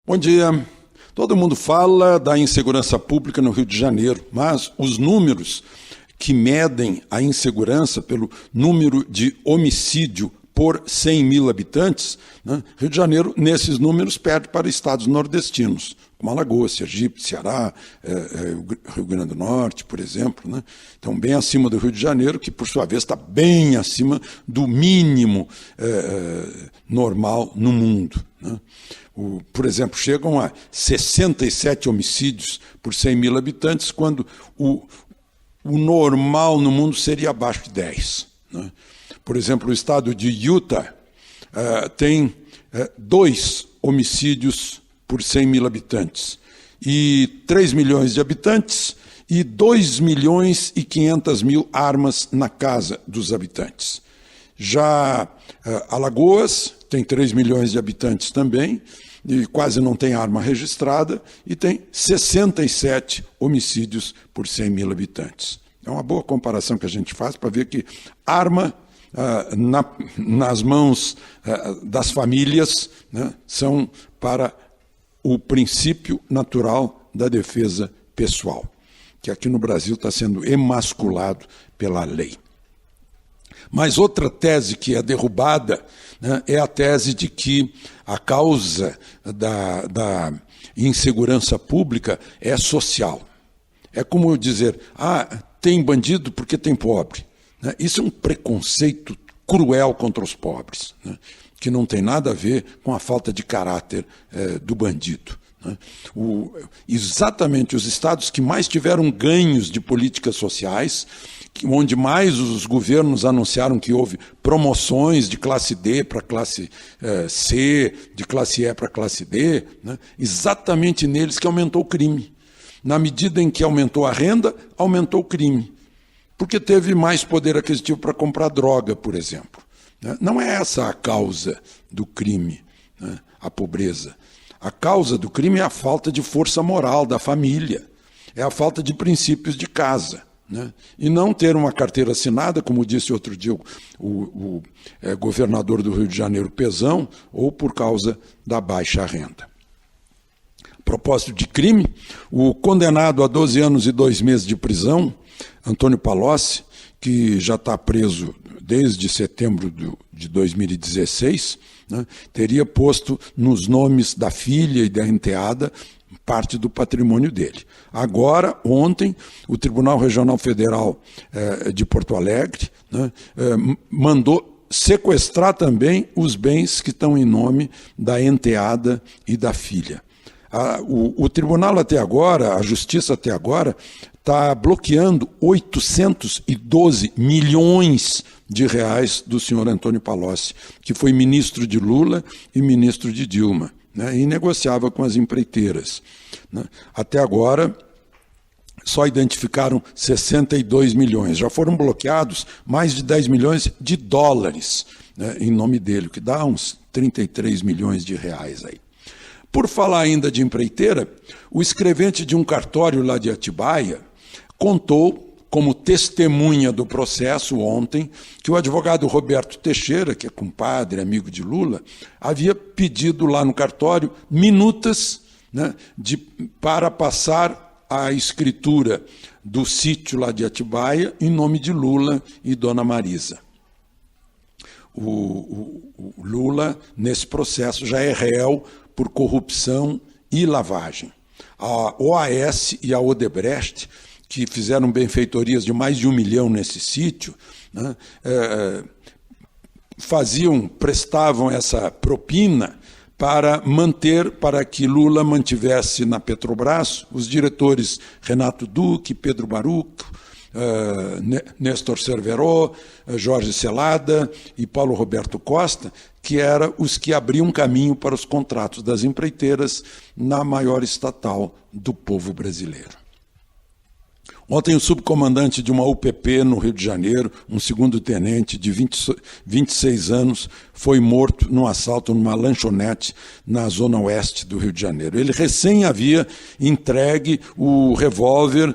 Bom dia. Todo mundo fala da insegurança pública no Rio de Janeiro, mas os números que medem a insegurança pelo número de homicídio por 100 mil habitantes, né, Rio de Janeiro, nesses números, perde para estados nordestinos, como Alagoas, Sergipe, Ceará, Rio Grande do Norte, por exemplo. Né? Então, bem acima do Rio de Janeiro, que, por sua vez, está bem acima do mínimo normal no mundo. Né? Por exemplo, chegam a 67 homicídios por 100 mil habitantes, quando o normal no mundo seria abaixo de 10. Né? Por exemplo, o estado de Utah tem 2 homicídios por 100 mil habitantes, e 3 milhões de habitantes, e 2 milhões e 500 mil armas na casa dos habitantes. Já Alagoas tem 3 milhões de habitantes também, e quase não tem arma registrada, e tem 67 homicídios por 100 mil habitantes. É uma boa comparação que a gente faz para ver que arma nas mãos das famílias, né, são para o princípio natural da defesa pessoal, que aqui no Brasil está sendo emasculado pela lei. Mas outra tese que é derrubada, né, é a tese de que a causa da insegurança pública é social. É como dizer, tem bandido porque tem pobre. Né? Isso é um preconceito cruel contra os pobres, né, que não tem nada a ver com a falta de caráter do bandido. Né? Exatamente os estados que mais tiveram ganhos de políticas sociais, onde mais os governos anunciaram que houve promoções de classe D para classe C, de classe E para classe D, né? Exatamente neles que aumentou o crime. Na medida em que aumentou a renda, aumentou o crime. Porque teve mais poder aquisitivo para comprar droga, por exemplo. Né? Não é essa a causa do crime, né? A pobreza. A causa do crime é a falta de força moral da família, é a falta de princípios de casa. Né? E não ter uma carteira assinada, como disse outro dia o governador do Rio de Janeiro, Pezão, ou por causa da baixa renda. A propósito de crime, o condenado a 12 anos e 2 meses de prisão, Antônio Palocci, que já está preso desde setembro de 2016, né, teria posto nos nomes da filha e da enteada parte do patrimônio dele. Agora, ontem, o Tribunal Regional Federal de Porto Alegre, né, mandou sequestrar também os bens que estão em nome da enteada e da filha. O tribunal até agora, a justiça até agora, está bloqueando 812 milhões de reais do senhor Antônio Palocci, que foi ministro de Lula e ministro de Dilma, né, e negociava com as empreiteiras. Né. Até agora, só identificaram 62 milhões. Já foram bloqueados mais de 10 milhões de dólares, né, em nome dele, o que dá uns 33 milhões de reais aí. Por falar ainda de empreiteira, o escrevente de um cartório lá de Atibaia contou, como testemunha do processo ontem, que o advogado Roberto Teixeira, que é compadre, amigo de Lula, havia pedido lá no cartório minutas, né, para passar a escritura do sítio lá de Atibaia em nome de Lula e Dona Marisa. O Lula, nesse processo, já é réu por corrupção e lavagem. A OAS e a Odebrecht, que fizeram benfeitorias de mais de 1 milhão nesse sítio, né, prestavam essa propina para que Lula mantivesse na Petrobras os diretores Renato Duque, Pedro Baruco, Néstor Cerveró, Jorge Celada e Paulo Roberto Costa, que eram os que abriam caminho para os contratos das empreiteiras na maior estatal do povo brasileiro. Ontem, o subcomandante de uma UPP no Rio de Janeiro, um segundo-tenente de 26 anos, foi morto num assalto numa lanchonete na zona oeste do Rio de Janeiro. Ele recém havia entregue o revólver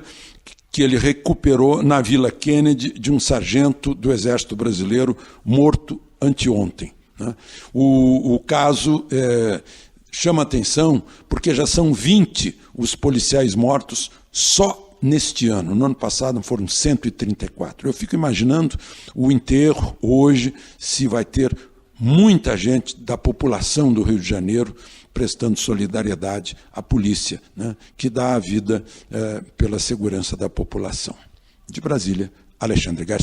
que ele recuperou na Vila Kennedy de um sargento do Exército Brasileiro morto anteontem. Né? O caso chama atenção porque já são 20 os policiais mortos só neste ano. No ano passado foram 134. Eu fico imaginando o enterro hoje, se vai ter muita gente da população do Rio de Janeiro prestando solidariedade à polícia, né, que dá a vida pela segurança da população. De Brasília, Alexandre Garcia.